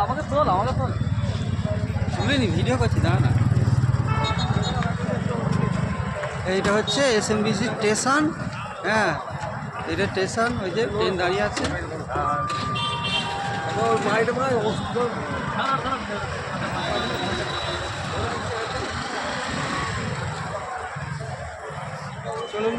আমাকে তোল তুলিনি, ভিডিও করছি, দাঁড়া না। এইটা হচ্ছে এসএমবিসি স্টেশন। হ্যাঁ, এটা স্টেশন, ওই যে ট্রেন দাঁড়িয়ে আছে। চলুন।